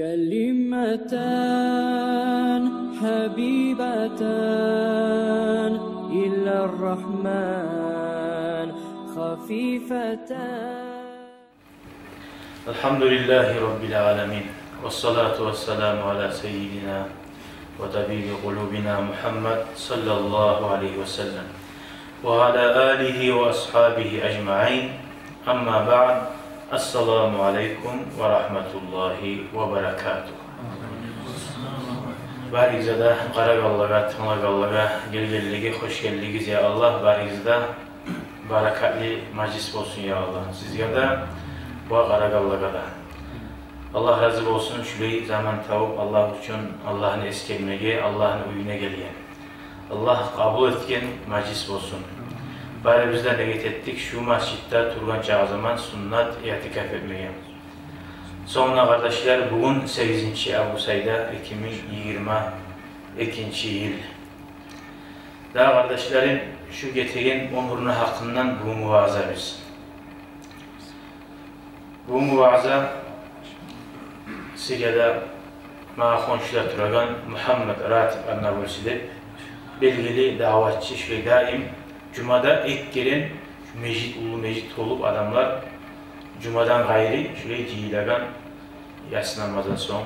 كلمتان حبيبتان إلى الرحمن خفيفتان. الحمد لله رب العالمين والصلاة والسلام على سيدنا وطبيب قلوبنا محمد صلى الله عليه وسلم وعلى آله وأصحابه أجمعين. أما بعد، السلام عليكم ورحمة الله وبركاته. Barizada Qaraqallaga, Tınlaqallaga gelgelliği, hoş geldiniz ya Allah. Barizada barakatli meclis olsun ya Allah. Sizge de bu Qaraqallaga da. Allah razı olsun. Şurayı zaman tavuk Allah için Allah'ın eskelmege, Allah'ın uyuna geliyen. Allah kabul etken meclis olsun. Bari bizden de ettik şu masjitte turgan çağı zaman sunnat itikaf etmeye. Sonra kardeşler bugün 8. Ağustos'ta 2022 yıl. Daha kardeşlerin şu getiren umuruna hakkından bu muvaza biz. Bu muvaza Suriye'de Mahkonşu'da turgan Muhammed Ratip Annabulsi'de belgili davatçı şöyle daim Cuma'da ilk gelen ulu mecid olup adamlar Cuma'dan gayri şöyle cihilagan yatsı namazdan son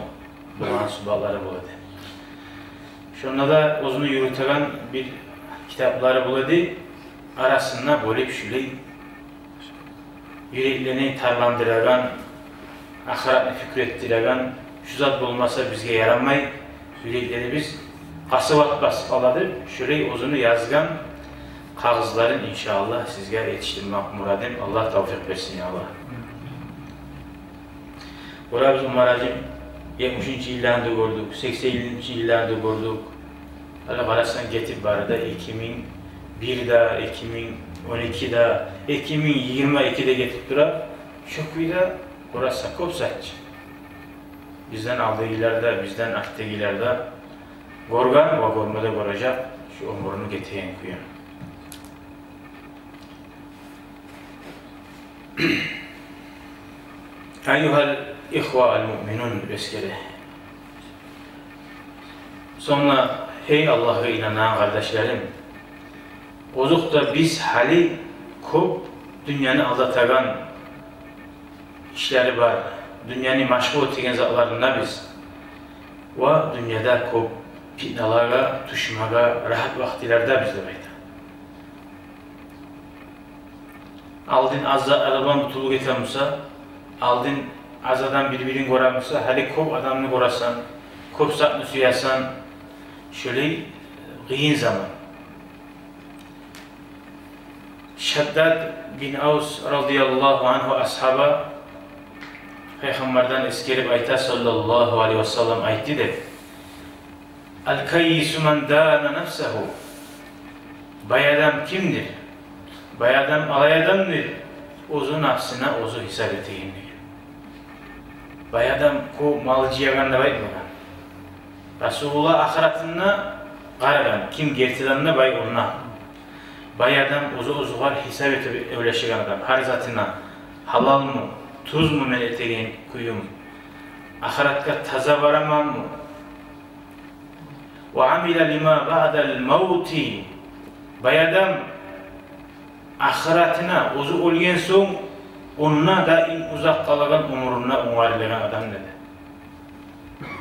bulan subahları buladı. Şuna da uzunu yürütülen bir kitapları buladı. Arasında böyle şöyle yüreklerini tarlandıragan, ahiretini fikrettiren, şu zat olmasa bizge yaranmay, yürekleri biz kasıvat basıp aladı. Şöyle uzunu yazgan kağızların inşallah sizge yetiştirmek muradim. Allah tavfik versin ya Allah. Burada biz umaracım 70. yıllarında gördük, 80. yıllarında gördük. Hala kararsan getirip barada 2001'de, 2012'de, 2022'de getirip durar. Şokuyla orası kopsaç. Bizden aldığı yıllarda, bizden aktığı yıllarda gorgan ve gormada goracak şu umurunu getiren kuyan. Eyyuhal ihval mu'minun beskere. Sonra hey Allah'a inanan kardeşlerim, ozukta biz hali kop dünyanı aldatagan işleri var. Dünyanı maşgul ettiğin zatlarında biz ve dünyada kop fitnalara, tuşmaga, rahat vaktilerde biz demektir. Aldın azza araban mutlu getirmişse, aldın azadan birbirini koramışsa, hali kop adamını korasan, kop satını suyasan, şöyle kıyın zaman. Şeddad bin Avs radıyallahu anhu ashaba Peygamberden eskerip ayta sallallahu aleyhi ve sellem aytti de El-kayyisu men dâne nefsehu. Bay adam kimdir? Bay adam alay adamdır. Ozu nafsına ozu hesap ettiğindir. Bay adam ko malıcıya da bayt mı? Resulullah ahiretine qaragan, kim gertidanına bay onunla. Bay adam ozu var hesap etip evleşigen adam. Her zatına halal mı, tuz mu men ettiğin kuyum? Ahiretka taza varamam mı? وَعَمِلَ لِمَا بَعْدَ الْمَوْتِ. Bay adam ahiretine ozu olgen son onunla daim uzak kalagan umuruna umarlayan adam dedi.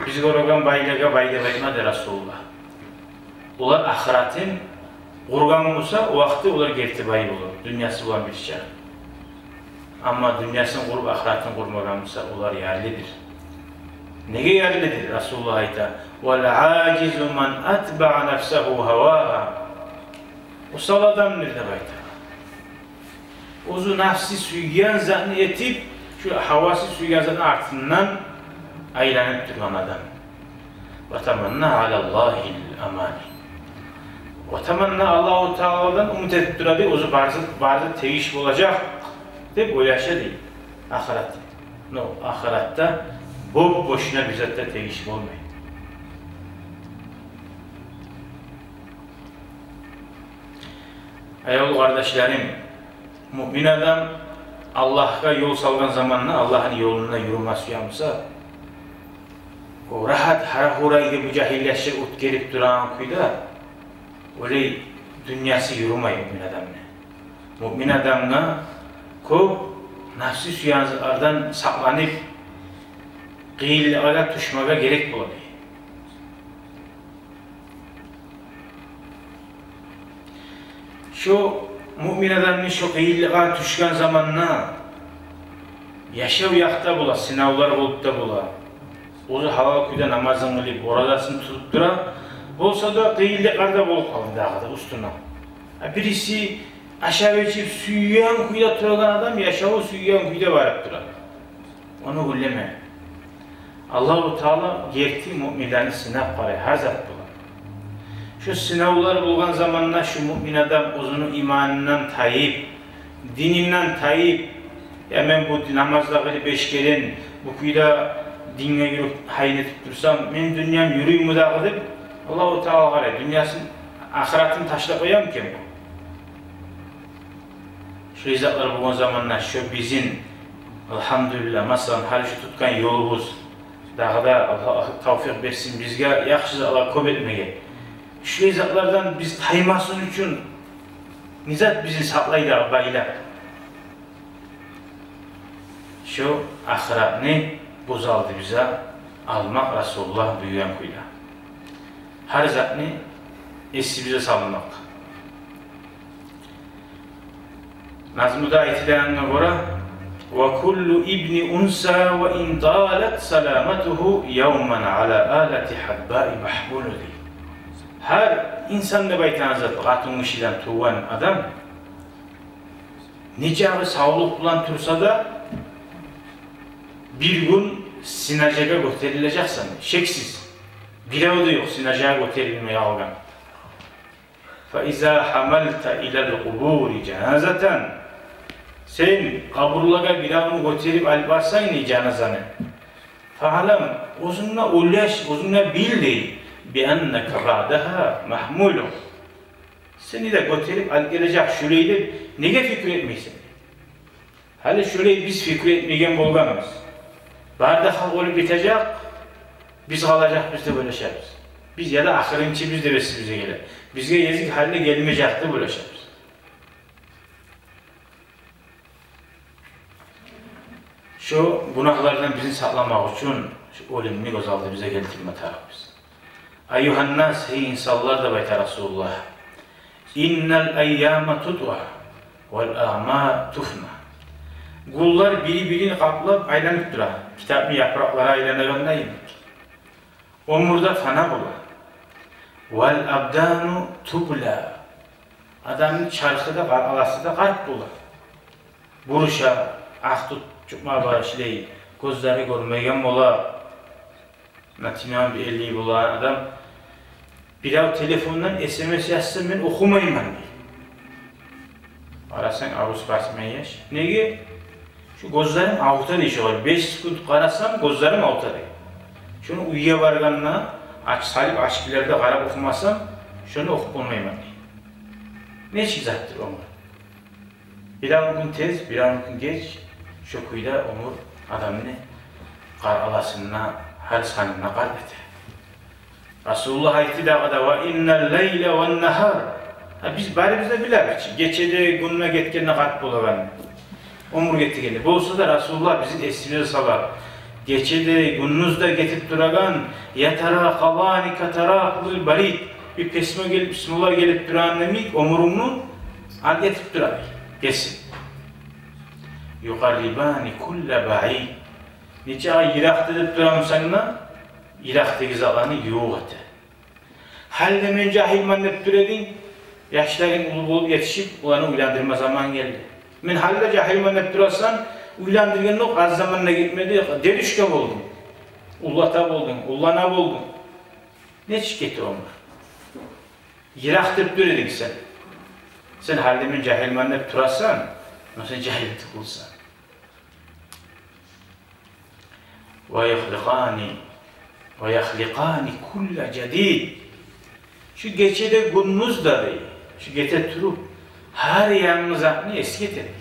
Biz korugan baylaga bayda baymadı Resulullah. Ular ahiretin kurgan olsa o vakti ular gerti bay olur. Dünyası olan bir şey. Ama dünyasını kurup ahiretin kurmagan olsa ular yerlidir. Nege yerlidir? Resulullah ayta وَالْعَاجِزُ مَنْ أَتْبَعَ نَفْسَهُ هَوَاهَا. O sal adamdır da bayta. Ozu nafsi suygan zanni etip şu havası suygan zanni artından aylanıp duran adam. وَتَمَنَّا عَلَى اللّٰهِ الْأَمَانِ. وَتَمَنَّا Allah-u Teala'dan umut edip duradı. Ozu bazı teyiş olacak deyip o yaşa değil. Ahirette. No, ahirette boşuna bizatta teyiş olmayın. Ey kardeşlerim, mümin adam Allah'a yol salgan zamanla Allah'ın yoluna yürümesi yapsa o rahat harahurayga bu cahillaşır ut gelip duran kuyda öyle dünyası yürümay mümin adamına. Mümin adamına köp nafsi suyanlardan saklanıp kıyıllığa düşmeye gerek buladı. Şu mümin adamın şu kıyıllığa düşken zamanına yaşav yakta bula, sınavlar olup da bula. Ozu halal kuyda namazını kılıp, oradasını tutup dura, olsa da kıyıllıklarda bulup kalın dağda, ustuna. Birisi aşağı geçip süyüyen kuyda turagan adam, yaşavı süyüyen kuyda varıp durar. Onu gülleme. Allah-u Teala gerti müminlerini sınav parayı, her zat bula. Şu sınavları bulgan zamanla şu mümin adam uzunu imanından tayyip, dininden tayyip, ya ben bu namazda kılıp beşkelen, bu kuyda dinle yürüp hayn etip dursam, men dünyam yürüyüm mü da kılıp, Allah-u Teala var dünyasını, ahiretini taşla koyam ki bu. Şu izatlar bulgan zamanla şu bizim, elhamdülillah, masalan, hali şu tutkan yolumuz, daha da Allah tavfiq versin bizge, yaxşı Allah köp etmege. Şu izatlardan biz taymasın üçün, nizat bizi saklaydı baylar. Şu ahiretini bozaldı bize almak Resulullah büyüyen kuyla. Her zatını essi bize salınmak. Nazmıda ayetilerine göre وَكُلُّ اِبْنِ اُنْسَى وَاِنْ طَالَتْ سَلَامَتُهُ يَوْمًا عَلَى آلَةِ حَبَّاءِ مَحْبُولُ diye. Her insanla baytanızda katın işiden tuğan adam nice sağlık bulan tursa da bir gün sinacaga götürüleceksen, şeksiz. Bilev de yok sinacaga götürülmeye algan. فَاِذَا حَمَلْتَ اِلَى الْقُبُورِ جَنَازَةً sen kaburlaga biravını götürüp albarsan canazanı. فَعَلَمْ uzunla ullaş, uzunla bildi بِأَنَّكَ بَعْدَهَا مَحْمُولٌ seni de götürüp al gelecek şöyle nege fikir etmeysin. Hali şöyle biz fikir etmeyken bolganımız. Barda hal olup bitecek, biz kalacak, biz de böyle şeyiz. Biz ya da ahirinci biz de bize gelir. Bizge yezik haline gelmeyecekti böyle şeyiz. Şu günahlardan bizi saklamak için şu ölümünü gözaldı bize getirme tarafımız. Eyyuhannas hey insanlar da bayta Resulullah. İnnel eyyâme tutva vel âmâ tufna. Kullar birini kaplap aylanıp durar. Kitabın yaprakları aylanırındayım. Omurda fana bula. Vel abdânu tubla. Adamın çarşı da alası da kalp bula. Buruşa, ah tut, çıkma başlayı, gözleri görmeyen bula. Natinan bir elliği bulan adam. Birav telefondan SMS yazsın ben okumayayım ben. Arasan ağız basmaya yaş. Nege? Şu gözlerim avutar işi var. 5 sekund karasam gözlerim avutar. Şunu uyuya varganla salip aşkilerde karab okumasam şunu okup olmayayım ben. Ne çizattır onlar? Birav gün tez, birav gün geç. Şu kuyda omur adamını kar alasına, her sanına karbeti. Resulullah ayeti dağda ve innel leyle ve nehar. Biz bari biz de biliriz. Geçede gününe getkenine kalp bulagan. Omur getirgeni. Bu olsa da Resulullah bizi esimize salar. Geçede gününüzde getip duragan yatara kavani katara kul barit. Bir pesme gelip Bismillah gelip duran demik omurunu al getip durar. Kesin. Yukarribani kulle ba'i. Nice ay Irak dedip duran sanına Irak'taki zalanı yoğu ete. Halde men cahil mannep düredin, yaşların ulu bulup yetişip ulanı uylandırma zaman geldi. Men halde cahil mannep durasan, uylandırgen yok, az zamanına gitmedi, derüşke oldun. Ullata oldun, ullana oldun. Ne şirketi onlar? Irak dedip düredin sen. Sen halde men cahil mannep durasan, nasıl cahileti bulsan. Ve yahlikani kulla cedid. Şu geçede günümüz da değil. Şu geçe turup her yanınız atını eski edelim.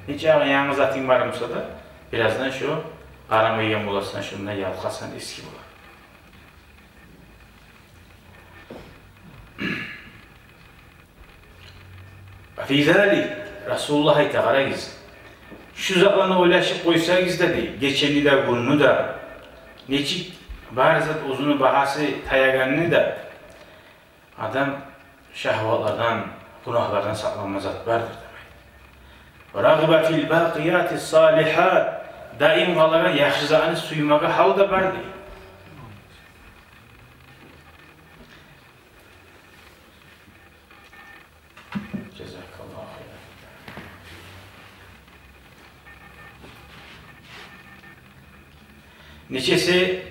Hiç yanınız atın varımsa da birazdan şu aramayın bulasına şundan yalkasan eski bular. Fizalik Resulullah ayta qarayız. Şu zamanı oylaşıp koysayız da değil. Geçeni de bunu da neçik barzat uzunu bahası tayaganını da adam şehvatlardan, günahlardan saklanma zat vardır demek. Ragiba fil baqiyatis salihat daim qalagan yaxshi zatni suymaga hal da bardi. Jazakallahu khayran. Neçesi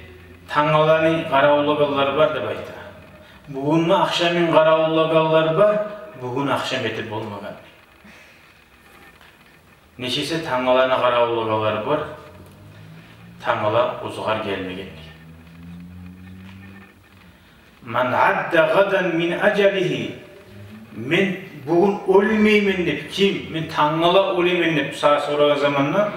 tаңаланы қарауылығалар бар деп айтты. Бүгінгі ақшамен қарауылығалар бар, бүгін ақшам етіп болмаған. Нешесі таңаланы қарауылығалар бар, таңала ұзғар келмеген. Ман адда ғадан min ajalihi. Мен бүгін өлмеймін деп, ким мен таңала өлемін деп сұраған заманда,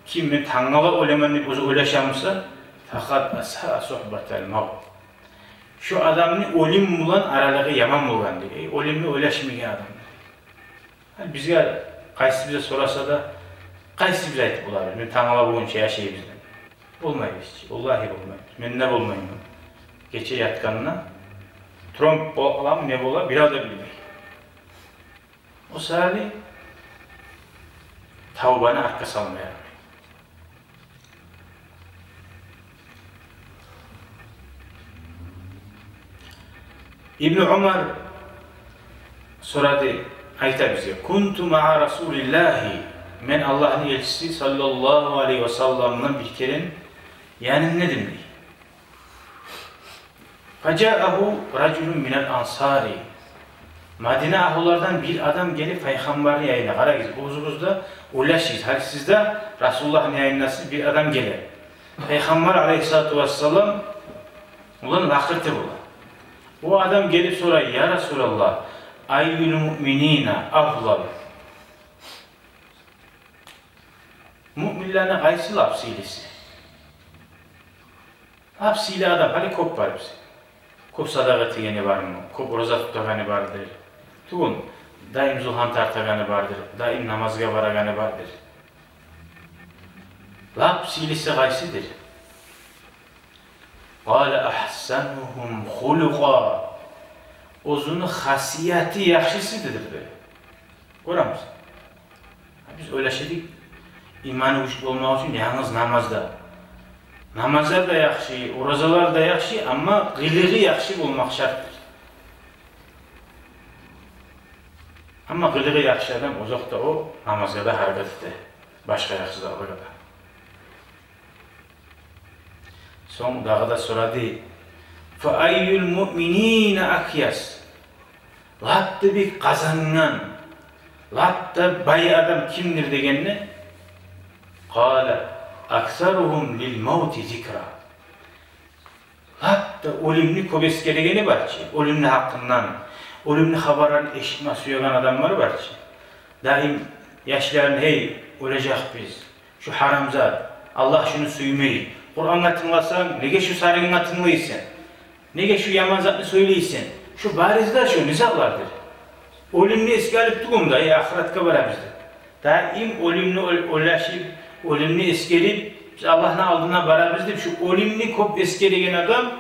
ким мен таңала өлемін деп өзі ойлашамызса, fakat asha sohbetel maut. Şu adamın ölüm bulan aralığı yaman bulgan diye. Ölümle öleşmeyen adam. Yani bizge qaysi bize sorasa da qaysi bize aytip bular. Men taŋala boyunca yaşayı bizden. Olmayız hiç. Vallahi olmayız. Men ne bolmayım. Geçe yatkanına Trump bolam ne bola bir da bilmey. O sahali tavbana arka salmaya. İbn Umar soradı, ayta bize, kuntu ma'a Rasulillahi, men Allah'ın elçisi sallallahu aleyhi ve sellem'den bir kere yani ne demek? Faca'ahu raculun minel ansari. Madine ahullardan bir adam gelip Peygamber'in yayına qarayız. Bozumuzda ulaşıyız. Hadi sizde Resulullah'ın yayınlasız bir adam gelir. Peygamber aleyhissalatu vesselam ulan vakırtı bular. O adam gelip sorar, ya Resulallah, ayyül mu'minina afdal. Müminlerine qaysı lapsilisi? Lapsili adam, hali kop var bize. Kop sadaqa tigeni var mı? Kop roza tutagani vardır. Tuğun, daim zulhan tartagani vardır. Daim namazga baragani vardır. Lapsilisi qaysidir? Qala ahsanuhum xuluqa. O'zini xasiyati yaxshisidir dedi. Ko'ramiz. Biz o'ylashadik, iymoni kuchli bo'lmoq uchun yalnız namazda. Namazlar da yaxshi, ro'zalar da yaxshi, ammo qilig'i yaxshi bo'lmoq shartdir. Ammo qilig'i yaxshi odam uzoqda o namazga da harakat etdi. Boshqa yaxshi zotlarga. Son dağda soradı. Fa ayyul mu'minina akyas. Latta bir kazangan, latta bay adam kimdir degenine? Qala aksaruhum lil mauti zikra. Latta ölümlü köbes geregeni var ki, ölümlü hakkından, ölümlü haberler eşitme suyagan adamlar var ki. Daim yaşlarını hey ölecek biz, şu haramzat, Allah şunu suymayı. Kur'an'ı tınlasan, nege şu sarıgına tınlayısın? Nege şu yaman zatını söyleysin? Şu barizde şu nizaklardır. Ölümlü eski alıp tuğumda, ahiretka var bizde. Daim ölümlü ulaşıp, ölümlü eskerip, biz Allah'ın aldığına barabizde şu ölümlü kop eskerigen adam,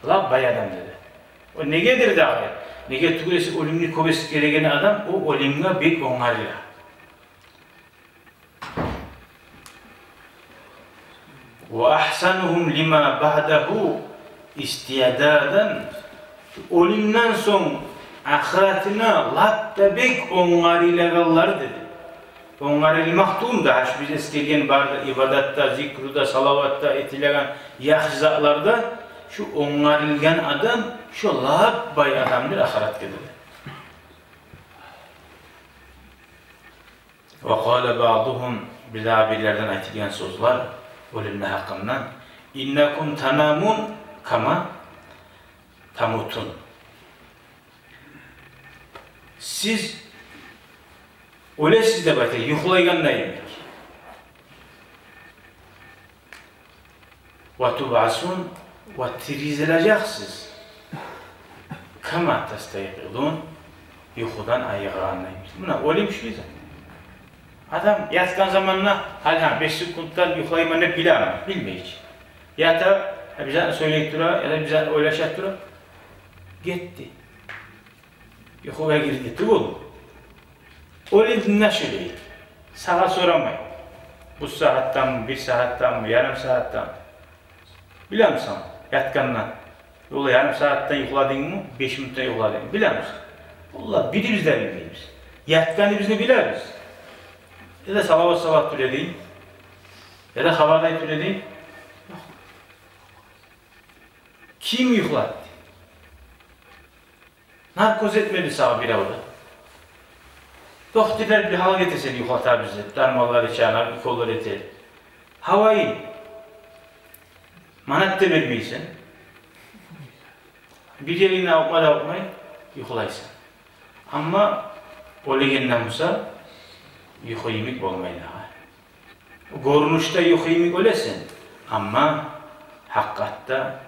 Allah bay adam dedi. O negedir dahi? Nege tuğulesi ölümlü kop eskerigen adam, o ölümlü bek onarıyla. Ve ahsanuhum lima ba'dahu istiyadadan. Ölümden son ahiretine latta bek onarıyla dedi. Onarıyla mahtum da biz eskilgen barda ibadatta, zikruda, salavatta etilen yaxşızalarda şu onarılgan adam şu lab bay adamdır ahiret dedi. Ve qala ba'duhum bilabirlerden aytilgan sözler ölümle hakkından innakum tanamun kama tamutun. Siz ölesiz de batı yuxulaygan demek. Ve tub'asun ve tirizileceksiniz. kama tastayqidun, yuxudan ayıqlanmaymış. Buna olim şuydu. Adam yatkan zamanla hala 5 sekundlar yuxlaymanı bilemem, bilmeyecek. Ya da bize söyleyip dura, ya da bize oylaşıp dura. Gitti. Yuxuya girdi, tıgıl. Olim ne söyleyeyim? Sağa soramayın. Bu saattan mı, 1 saattan mı, yarım saattan mı? Biliyor musun? Yatkandan. Yola yarım saatten yuxladın mı, 5 minuttan yuxladın mı? Biliyor musun? Allah biri bizden bilmeyiz. Yatkanı biz ne biliriz? Ya da salavat türedin, ya da havadayı türedin. Yok. Kim yuxlattı? Narkoz etmedi sağa bir avda. Doktorlar bir hal getirsen yuxlatar bizi. Darmalar içerler, kollar eter. Havayı manat da vermeysen, bir yerine okmayı yuxlaysan. Ama o legenden olsa yuxu yemek olmaydı. Görünüşte yuxu yemek olesin. Ama hakikatta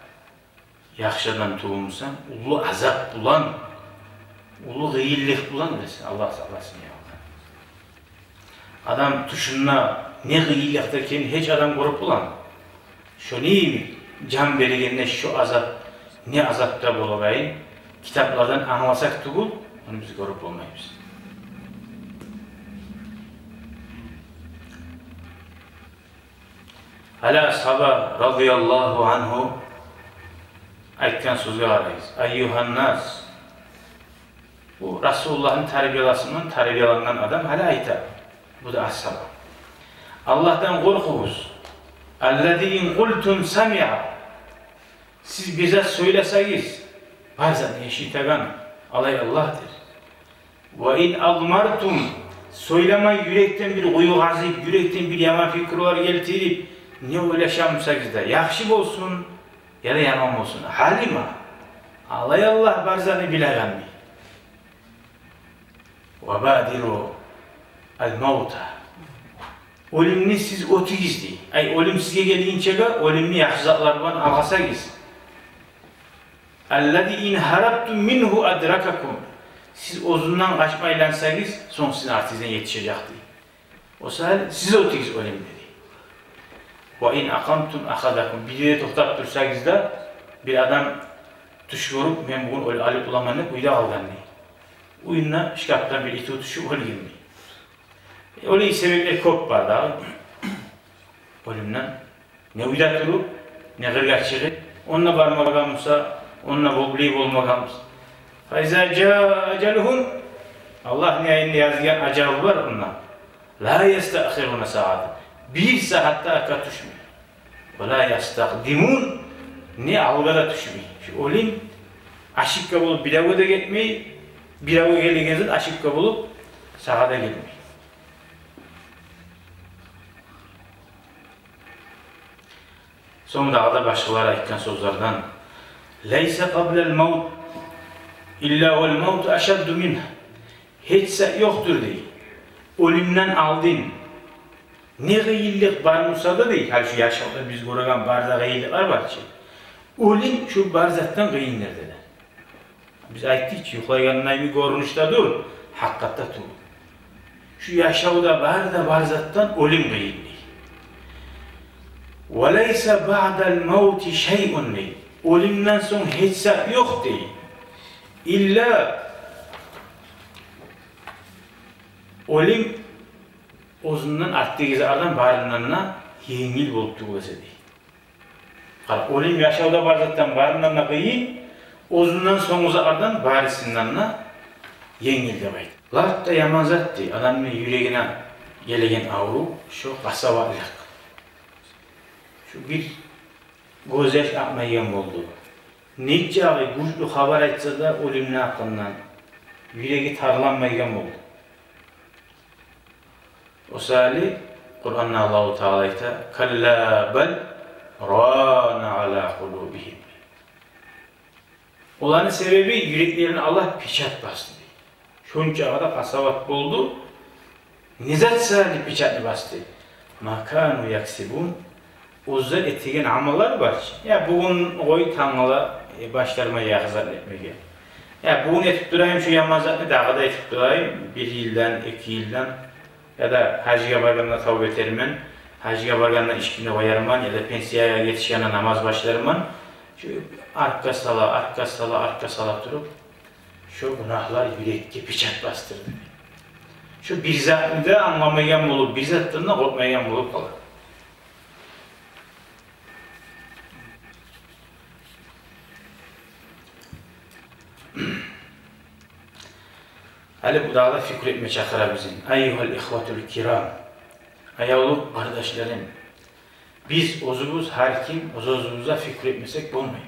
yaxşıdan tuğumsan, ulu azap bulan, ulu gıyillik bulan olesin. Allah saklasın ya. Adam tuşuna ne gıyilliklerken hiç adam korup bulan. Şu neyimi can vergenine şu azap, ne azapta bulagayın, kitaplardan anlasak tuğul, onu biz korup olmayız. Hala Saba radıyallahu anhu aytkan sözü arayız. Eyyuhannas, bu Resulullah'ın terbiyelasından terbiyelanan adam hala aytar. Bu da ashaba. Allah'tan korkunuz. اَلَّذِي اِنْ قُلْتُمْ سَمِعَ Siz bize söyleseniz, bazen eşitegan, alay Allah'tır. وَاِنْ اَضْمَرْتُمْ Söylemeyi yürekten bir kuyu gazip, yürekten bir yaman fikirler getirip, ne ulaşamsak da, yakşı olsun ya da yaman olsun. Halima, alay Allah barzanı bilegan mi? وَبَادِرُوا الْمَوْتَ Ölümünü siz otigiz deyin. Ay ölüm size gelince ölümünü yaxşılardan algasagiz. اَلَّذِي اِنْ هَرَبْتُمْ مِنْهُ اَدْرَكَكُمْ Siz ozundan kaçmaylansanız son sizin artızdan yetişecek deyin. O sefer size otigiz ölüm dedi. وَاِنْ اَقَمْتُمْ اَخَدَكُمْ Bir yere toktap dursanız da bir adam tuş vurup ben bugün öyle alıp bulamanı uyda algan deyin. Uyunla şikaptan bir iti tuşu öyle girmeyin. Öyle sebepler çok var da ölümden ne uyda durup ne gırgaçlığı onunla varmagamsa onunla boğulayıp olmagamsa فَاِذَا جَاءَ اَجَلُهُمْ Allah nihayinde yazgan acabı var onunla لَا يَسْتَأْخِرُونَ سَاعَةً Bir saatte arka düşmüyor وَلَا يَسْتَقْدِمُونَ Ne algıda düşmüyor şu ölüm aşık kabulup bir avda gitmeyi bir avda geldiğinizde aşık kabulup sahada gelmeyi Sonra da başkaları aytkan sözlerden لَيْسَ قَبْلَ الْمَوْتِ اِلَّا وَالْمَوْتُ اَشَدُّ مِنْهِ Hiçse yoktur değil. Ölümden aldın. Ne gıyillik var olsa da değil. Hal şu yaşamda biz görürken barda gıyillikler var ki. Ölüm şu barzattan gıyinler dedi. Biz ayttık ki yuxlayanlar bir görünüşte dur. Hakikatte dur. Şu yaşamda barda barzattan ölüm gıyinlik. وَلَيْسَ بَعْدَ الْمَوْتِ شَيْءٌ değil. Ölümden sonra hiçse yok değil. İlla ölüm ozundan arttığı adam barınlarına yengil bolup tuğlasa değil. Ölüm yaşavda barzattan barınlarına kıyın, ozundan sonuza ardan barısınlarına yengil demeyin. Lat da yaman zat değil. Adamın yüreğine gelegen avru şu kasavallık. Şu bir gözyaş akmayan oldu. Nece ağabey güçlü haber etsa da ölümün hakkından yüreği tarlanmayan oldu. O sali Kur'an'da Allah-u Teala'yta kalla bel rana ala kulubihim. Olanın sebebi yüreklerine Allah pişat bastı. Şunca kadar kasavat oldu. Nizat sali pişatını bastı. Makanu yaksibun. Uzun ettiğin amallar var. Ya bugün oy tanrıla başlarıma yaxzat etmeye. Ya bunu etip durayım, şu yamazatını dağda etip durayım, 1 yıldan, 2 yıldan ya da hacıya barganına tavuk eterimen, hacıya barganına işkine koyarman ya da pensiyaya yetişene namaz başlarman, şu arka sala durup, şu günahlar yürekte piçat bastırdı. Şu bir zatını da anlamayan bulup, bir zatını da korkmayan bulup kalır. Hali bu dağda fikir etme çakıra bizim. Eyyuhal ihvatul kiram. Ayavlu kardeşlerim. Biz ozumuz her kim, ozumuza fikir etmesek olmayı.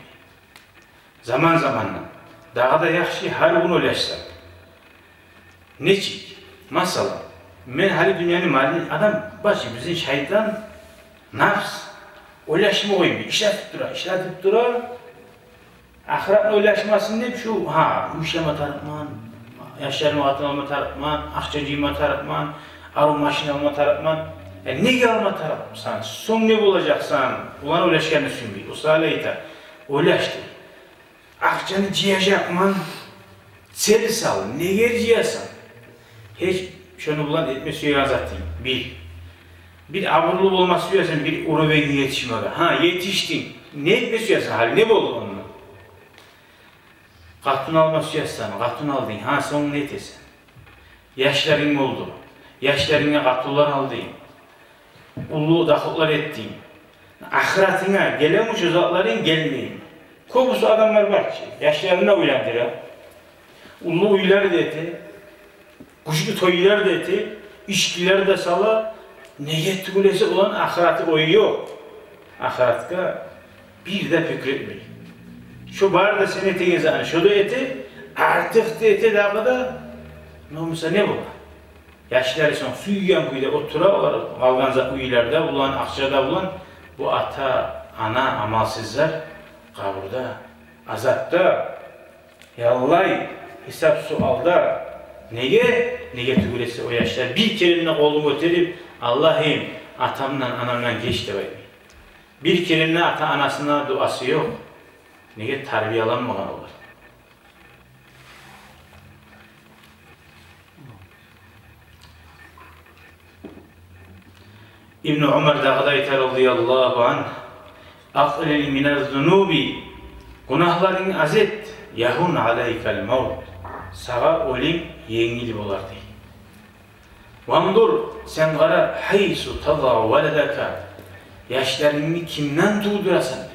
Zaman zamanla. Dağda yaxşı her gün öleşsek. Neçik? Masala. Men hali dünyanın mali adam başı bizim şeytan nafs. Öleşme koymuyor. İşletip dura. Ahiret öleşmasın hep şu. Bu işleme tarıkman. Yaşlarını atın alma tarafman, akçacıyma tarafman, arun maşını alma tarafman. Ne alma tarafman? Son ne bulacaksan, ulan öleşkenini sünbüy. O salihita, öleşti. Akçanı ciyacakman, seli sal, ne yer ciyasan. Hiç şunu bulan etme suyu azatayım. Bir aburlu olması suyasan, bir uruveyni yetişmede. Yetiştin. Ne etme suyasan, hali ne oldu onunla? Katun alması yazsan, katun aldın, son ne etesen? Yaşların oldu, yaşlarına katular aldın, ulu dakıklar ettin, ahiretine gelemiş uzakların gelmeyin. Kobusu adamlar var ki, yaşlarına uyandıra, ulu uylar da eti, kuşlu toylar da eti, işkiler de sala, niyet gülesi olan ahireti oyuyor. Ahirette bir de fikretmeyin. Şu barda sen eti gezan, şu da eti, artık da eti dağıda, nomusa ne bu? Yaşları son suyu kuyuda otura, kalgan uyularda bulan, akçada bulan, bu ata, ana, amalsızlar, kaburda, azapta, yallay, hesap sualda, neye tügülesi o yaşlar? Bir kelimle kolunu götürüp, Allah'ım, atamla, anamla geç de bayım. Bir kelimle ata, anasına duası yok. Neye terbiyalanmadan olur? İbn Ömer dağda iter radıyallahu anh "Aqlil minez zunubi günahların azet yahun aleykel mevt sağa ölüm yengil bolar dey. Vandur sen qara haysu tada veledaka yaşlarını kimden tuğdurasan dey.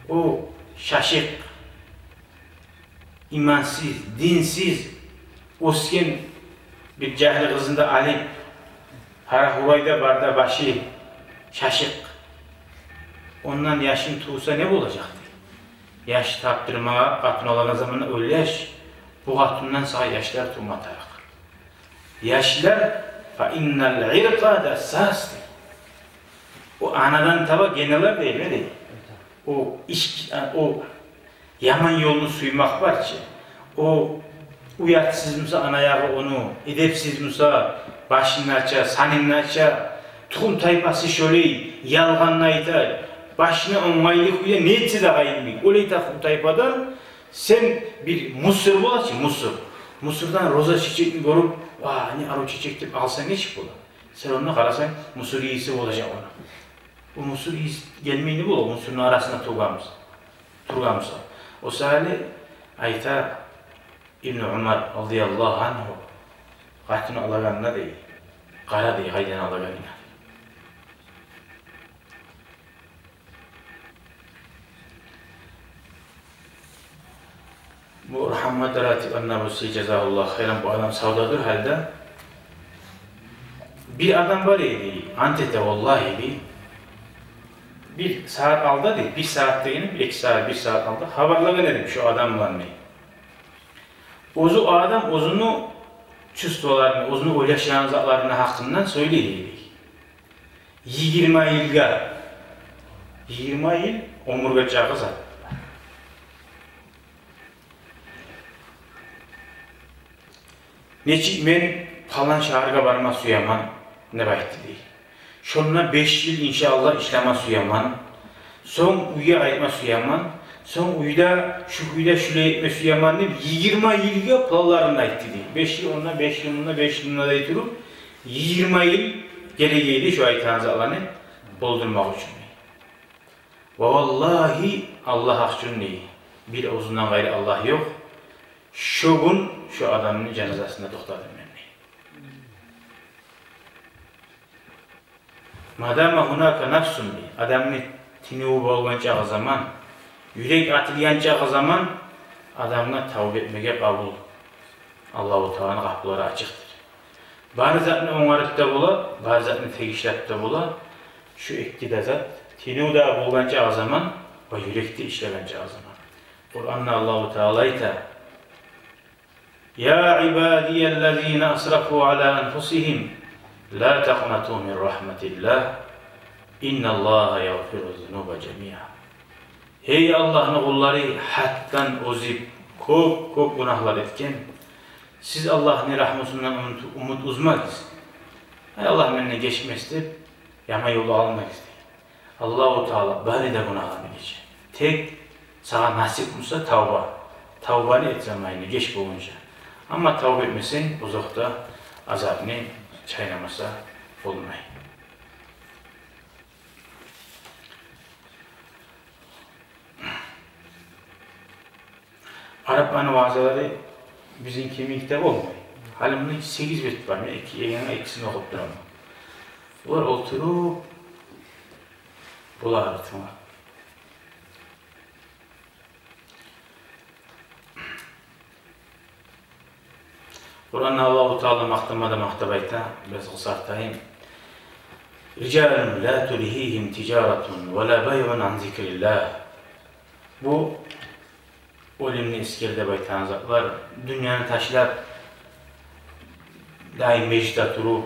O şaşık, imansız, dinsiz, osken bir cahil kızında alim, hurayda barda başı, şaşık. Ondan yaşın tuğsa ne olacaktı? Yaş taptırmaya katın olan zamanı öyle yaş, bu katundan sağ yaşlar tuğmatarak. Yaşlar, فَاِنَّ الْعِرْقَ دَسَّاسْتِ O anadan tava geneler değil, ne değil? O yaman yolunu suymak var ki, o uyatsız Musa anayağı onu, edepsiz Musa başını açar, sanını açar, tuğum tayfası şöyle yalganlaydı, başını onmaylık uya ne etse de kayınlık. Öyle tuğum tayfadan sen bir Mısır bula ki, Mısır'dan roza çiçeğini görüp, ne arı çiçek deyip alsan ne çık bula? Sen onunla karasan Mısır iyisi olacak ona. Bu Mısır gelmeyi ne bul? Mısır'ın arasında turgamız. O sahili ayta İbn Ömer radıyallahu anhu katını alağanına değil, kara değil, haydan alağanına. Bu Muhammed Ratib Annabusi cezahullah hayran bu adam savdadır halde bir adam var idi, Antep'te vallahi idi. Bir saat aldı değil, bir saat değil, bir saat aldı. Haberlere dedim şu adam var mı? Ozu adam ozunu çüstolarını, ozunu oylaşanızlarını hakkından söyleyeydi. 20 yıl omurgacağı zat. Neçik men falan şaharga barma suyaman ne bayıttı değil. Şonuna 5 yıl inşallah işlama suyaman, son uya aytma suyaman, Son uyda, şu uyda şöyle etmesi yaman deyip 20 yılga planlarını aytdı deyip. 5 yıl onunla, 5 yıl onunla, 5 yıl onunla da aytırıp 20 yıl gereğiydi şu aytanızı alanı doldurmak için. Ve vallahi Allah akçın neyi? Bir uzundan gayrı Allah yok. Şu gün şu adamın cenazasında toxtadım ben. Madama hunaka nafsun bi. Adamın tiniği bolganca zaman, yürek atılyanca zaman adamına tavbe etmeye kabul. Allah-u Teala'nın kapıları açıktır. Barzatını onarıp da bula, barzatını tegişlep de bula. Şu ikkide zat tiniği da bolganca zaman ve yürekte işleganca zaman. Kur'an'da Allah-u Teala ite Ya ibadiyellezine asrafu ala enfusihim La taqnatu min rahmetillah İnnallaha yaghfiru zunuba cemi'a. Hey Allah'ın kulları hattan ozip çok günahlar etken siz Allah'ın rahmetinden umut uzmayız. Allah benimle geçmezdir. Yama yolu almak isteyin. Allah-u Teala bari de günahlarını geçin. Tek sana nasip olsa tavba. Tavbanı et zamanını geç bulunca. Ama tavba etmesin uzakta azabını çaynamasa olmayın. Arapların vaazları bizim kimi kitap olmuyor. Halimde 8 bit var. Yanına ikisini okup duramam. Bunlar oturup bula arıtma. Kur'an'da Allah-u Teala maktabayta biraz kısartayım. Ricalun la tulihihim ticaretun ve la bay'un an zikrillah. Bu olimli iskirde baytanızlar dünyanın taşlar daim mecda durup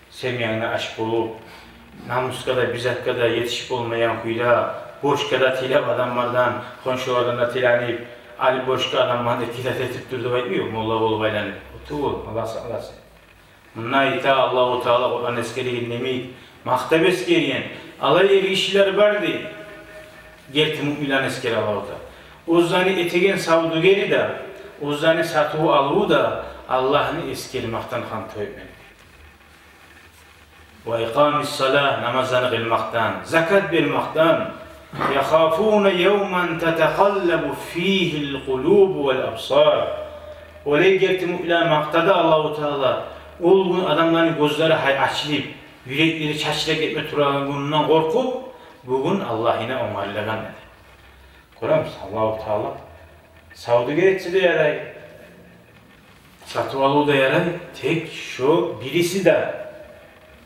sevmeyenine aşk olup namus kadar, bizat kadar yetişip olmayan kuyla boş kadar tilap adamlardan, konşulardan da tilanip Ali boşka adamlardan tilat etip durdu baytmıyor. Molla olup aylanıp. Otuğul, Allah sağlasın. Bununla ita Allah-u Teala Kur'an eskeri dinlemeyip maktab eskeriyen alay eri işler vardı. Gerti mü'milan eskeri Allah-u Teala. Uzzani etegen savdu geri de, uzzani satuğu alığı da Allah'ını eskerimaktan hantı etmedi. Ve ikamis salah namazını kılmaktan, zakat vermaktan, يَخَافُونَ يَوْمًا تَتَقَلَّبُ ف۪يهِ الْقُلُوبُ وَالْأَبْصَارِ. Oraya geldi mü'milan maktada Allah-u Teala olgun adamların gözleri açılıp, yürekleri çaçlak etme turağından korkup, bugün Allah yine onarlagan dedi. Görüyor musun? Allah-u Teala savdu gerekçe de yaray, satıvalı da yaray, tek şu birisi de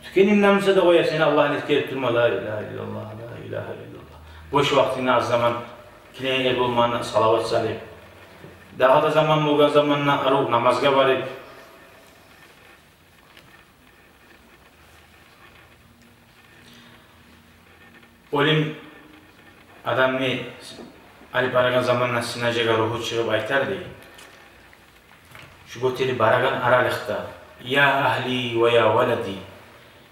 tükenim namısa da koya seni Allah'ın etkileyip durma. La ilahe illallah, la ilahe illallah. Boş vaktini az zaman kileye el olmanı salavat salip. Daha da zaman olgan zamanla arı namazga varıp. Olim adam ne Ali baragan zamanla sinacaga ruhu çıkıp aytar değil. Şu goteli baragan aralıkta ya ahli ve ya veledi.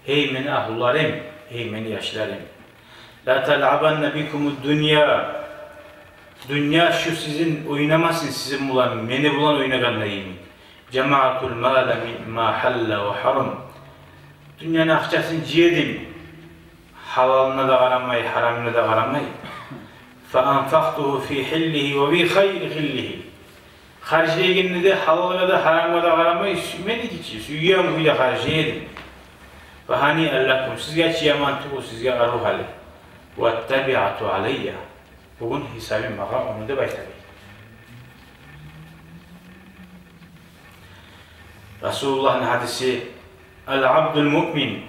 Hey meni ahullarım, hey meni yaşlarım. La tal'abanna bikumud dünya. Dünya şu sizin oynamasın, sizin bulan, meni bulan oynaganlayım. Cema'atul mâle mimma halla ve haram. Dünyanın akçasını ciyedim. Halalına da karamay, haramına da karamay. فَاَنْفَقْتُهُ فِي حِلِّهِ وَبِي خَيْرِ حِلِّهِ. Harcıya geldiğinde de halalına da haramına da karamay, sümmeni geçiyor. Süyyem kuyla harcıyedim. Ve hani Allah'ım sizge çiyamantuğu, sizge arruh hali. وَاتَّبِعَتُ عَلَيَّ. Bugün hesabim baka onu da baytabi. Resulullah'ın hadisi El-abdül mu'min.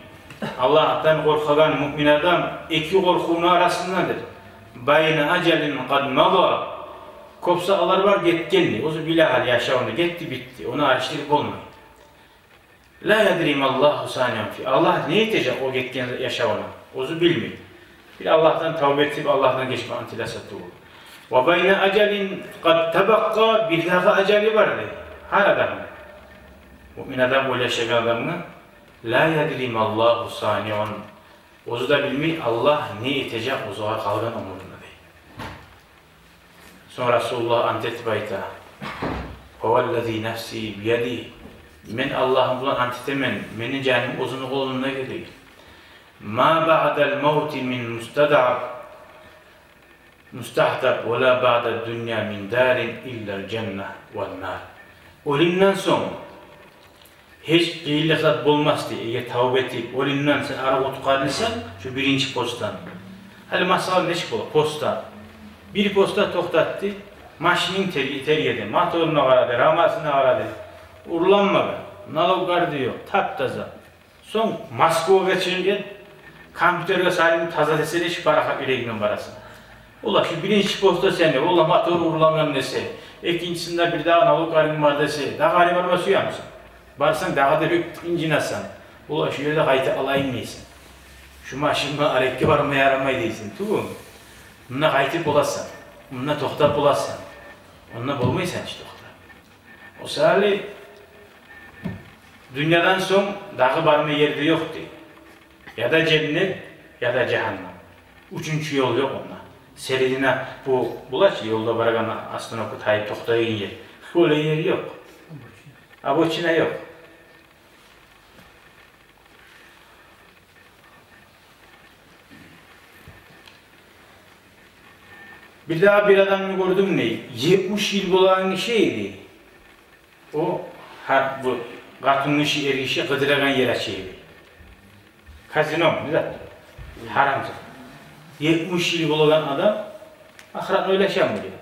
Allah'tan korkagan mümin adam iki korkunun arasındadır. Bayna acelin kad mada. Kopsa alar var getkenli. Ozu bilahal yaşamını gitti bitti. Onu araştırıp olmayın. La yadrim Allahu saniyan fi. Allah ne yetecek o getken yaşamına? Ozu bilmiyor. Bir Allah'tan tavbe edip Allah'tan geçme antilasatı olur. Ve bayna acelin kad tabakka bir daha aceli vardı. Her adamın. Mümin adam böyle yaşayan adamına la yadrim Allahu saniyan. Ozu da bilmiyor Allah ne yetecek o zaman kalgan umurunda değil. Sonra Resulullah antetip ayta. Huvellezî nefsî biyedî. Men Allah'ım bulan antitemen, menin canım uzunu kolunda geliyor. Ma ba'del mevti min mustahtab ve la ba'del dünya min darin illa'l cenneh ve'n nar. Ölümden sonra hiç kıyılıklat bulmaz diye eğer tavbe etip ölümden sen ara otukarlıysan şu birinci postan. Hadi masal ne çıkıyor? Posta. Bir posta toktattı. Maşinin teriyedi. Motoruna karadı, ramasına karadı. Urlanmadı. Nalokar diyor. Taptaza. Son Moskova geçirken kompüterge sahibi taza desene şu para yüreğinin parası. Ola şu birinci posta sende. Ola motor urlangan dese. İkincisinde bir daha nalokarın var dese. Daha gari var suya mısın? Barsan daha da bir incin atsan. Ola şu yerde kayıtı alayım mıyısın? Şu maşınla arekki varmaya yaramayı değilsin. Tuğum. Bununla kayıtı bulasın. Bununla tohtar bulasın. Onunla bulmaysan işte tohtar. O sırayla dünyadan son dağı barma yerde yoktu. Ya da cennet ya da cehennem. Üçüncü yol yok onunla. Seridine bu bulaç yolda bırakan aslında Tayyip Tohtay'ın yer. Böyle yer yok. Aboçina yok. Bir daha bir adamı gördüm ne? 70 yıl olan şeydi. O bu katının işi erişi kıdıragan yer açıydı. Kazino mu? Ne haramcı. 70 yıl olan adam ahiret öyle şey mi diyor?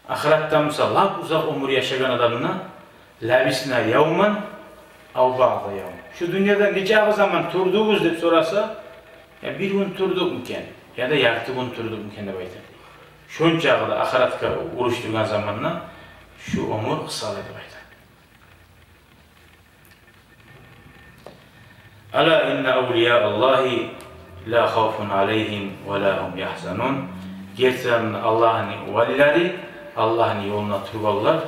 Ahiretten mesela uzak ömür yaşayan adamına labisna yevmen av ba'da yevmen. Şu dünyada nice zaman turduğumuz deyip sorarsa ya bir gün turduk muken ya da yartı gün turduk muken de baytar. Şunca da ahiretka uğraştırgan zamanla şu ömür kısalaydı baytar. Ala inna awliya Allahi la khawfun aleyhim ve la hum yahzanun. Gerçekten Allah'ın valileri Allah'ın yoluna turgallar.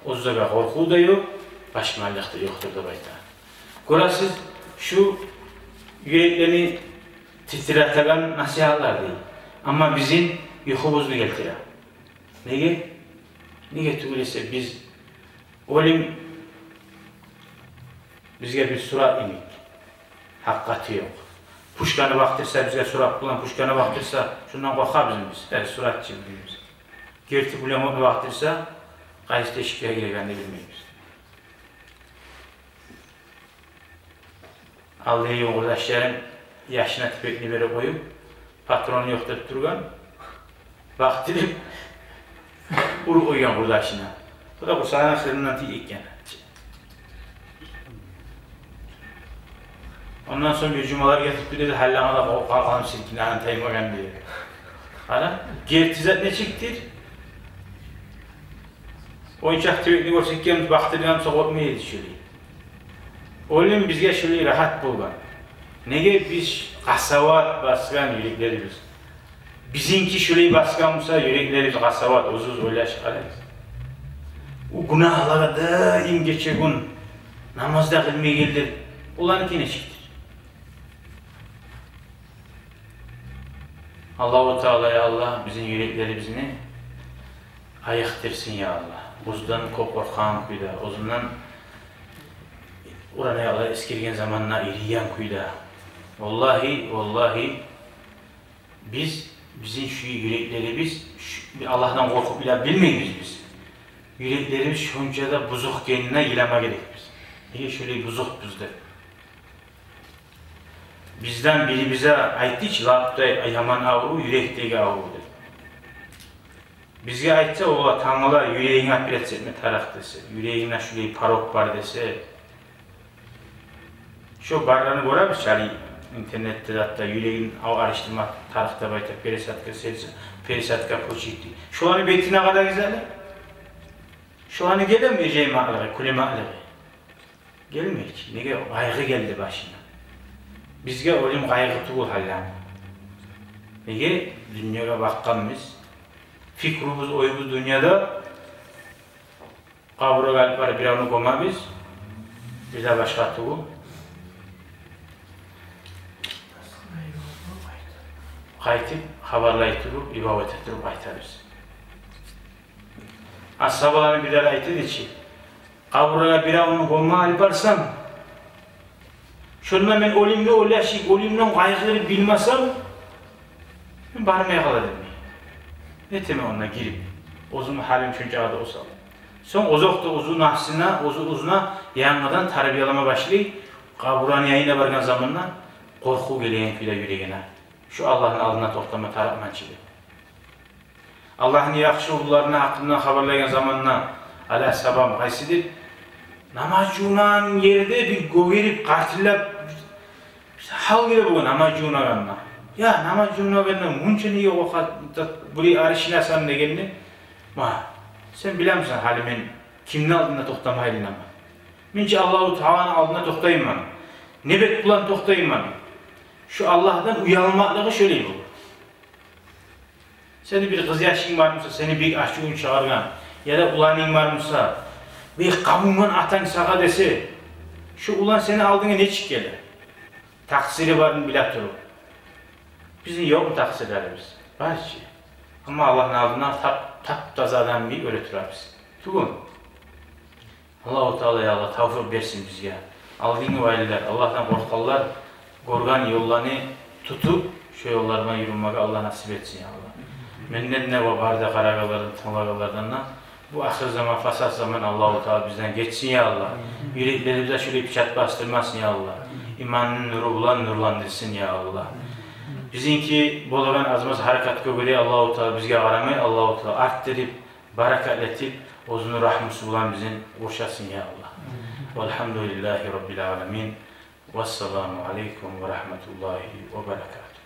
O zaman korku da yok, başımallık da yoktur da baytar. Görəsiz şu yüreklerini titretegan nasihatlar değil. Ama bizim yuxumuzu getirir. Nege? Nege tügülese biz olim bizge bir surat inik. Hakkati yok. Puşkanı baktırsa bize surat bulan, puşkanı baktırsa şundan korkar bizim biz. Evet, suratçı bilmiyoruz. Gerti bulamonu baktırsa kayısta şikaya giren de bilmiyoruz. Aldığım kardeşlerim yaşına tipekini böyle koyup patronu yok deyip durgan baktırıp uru koyuyan kardeşine. Bu da bu sahne kırından değilken. Ondan sonra bir cumalar getirip bir de hallana da kalkalım silkine antaymagan diye. Hala gertizat ne çektir? Oyuncak tipekini görsekken baktırgan soğutmaya yetişiyor. Oğlum bizge şöyle rahat bulgan. Nege biz kasavat baskan yüreklerimiz. Bizinki şöyle baskanımsa yüreklerimiz kasavat, uzuz öyle çıkarız. O günahlara daim geçer gün namazda kılmaya geldir. Olanınki ne çıktır? Allah-u Teala'ya Allah bizim yüreklerimizi ayaktırsın ya Allah. Buzdan korkan kuyda, uzundan oraya Allah eskirgen zamanla iriyen kuyda. Vallahi bizim şu yüreklerimiz Allah'tan korkup bile bilmeyiz biz. Yüreklerimiz şunca da buzuk kendine yılama gerek biz. Niye şöyle buzuk bizde? Bizden biri bize aytti ki lapta yaman ağrı yürekteki ağrıdır. Bizge aytsa o tanrılar yüreğine apiret etme tarak dese, yüreğine şöyle parok var dese. Şu barlarını görürüz şali internette hatta yüreğin araştırma tarihte bayta perisatka poçiti. Şu anı betine kadar güzel. Şu anı gelemiyor cemaatları, kulematları. Gelmiyor ki. Nege kaygı geldi başına. Bizge ölüm kaygı tuğul hallam. Nege dünyaya bakkanımız, fikrimiz, oyumuz dünyada kavru kalp var bir anı koma biz de başka tuğul. qaytib xabarlay turup, ibadet ettirip aytarız. Ashabaların bir de aytdı ki, kaburga bir avını kolma alıp barsam, şundan ben olimde olaşık, olimden kaygıları bilmesem, ben barmaya kaladım. Neteme onunla girip, ozun halim çünkü adı olsa. Son ozokta ozu nafsına, ozu uzuna yanmadan tarbiyalama başlayıp, kaburganın yayına bargan zamanla korku geleyen küle yüreğine. Şu Allah'ın aldığına toxtama tarafmançıdır. Allah'ın yaxşı oğullarına hakkından haberlayan zamanla ala sabam qaysidir? Namazcunan yerde bir goverip, qartillab, hal gele bugün namazcunaganna. Ya namazcunaganna muncha niye oqat buri arishinasan degenni? Sen bilir misin halimin kimnin aldığına toxtamaylıyn ama? Mençe Allahu Teala'nın aldığına toxtayman. Nebet bulan toxtayman. Şu Allah'tan uyalmaklığı şöyle bu. Seni bir kız yaşın var mısa, seni bir aşkın çağırgan ya da ulanın var mısa, bir kavungan atan sağa dese, şu ulan seni aldığına ne çık gelir? Taksiri var mı bilat durup. Bizim yok mu taksirlerimiz? Var ki. Ama Allah'ın aldığına tap tazadan bir öğretir biz. Tuğun. Allah-u Teala'ya Allah tavfik versin bizge. Aldığını valiler, Allah'tan korkallar, korgan yollarını tutup, şu yollarına yürümeye Allah nasip etsin ya Allah. Mennetine ve barda karagaların, tınlagalardan bu ahir zaman, fasat zaman Allah-u Teala bizden geçsin ya Allah. Yüreklerimize şöyle bir çat bastırmasın ya Allah. İmanın nuru bulan nurlandırsın ya Allah. Bizimki bolagan azmaz harekatga göre Allah-u Teala bizge aramay, Allah-u Teala arttırıp, barakatletip, ozunu rahmusu bulan bizim koşasın ya Allah. Velhamdülillahi Rabbil alemin. Vesselamu aleykum ve rahmetullahi ve berekatuhu.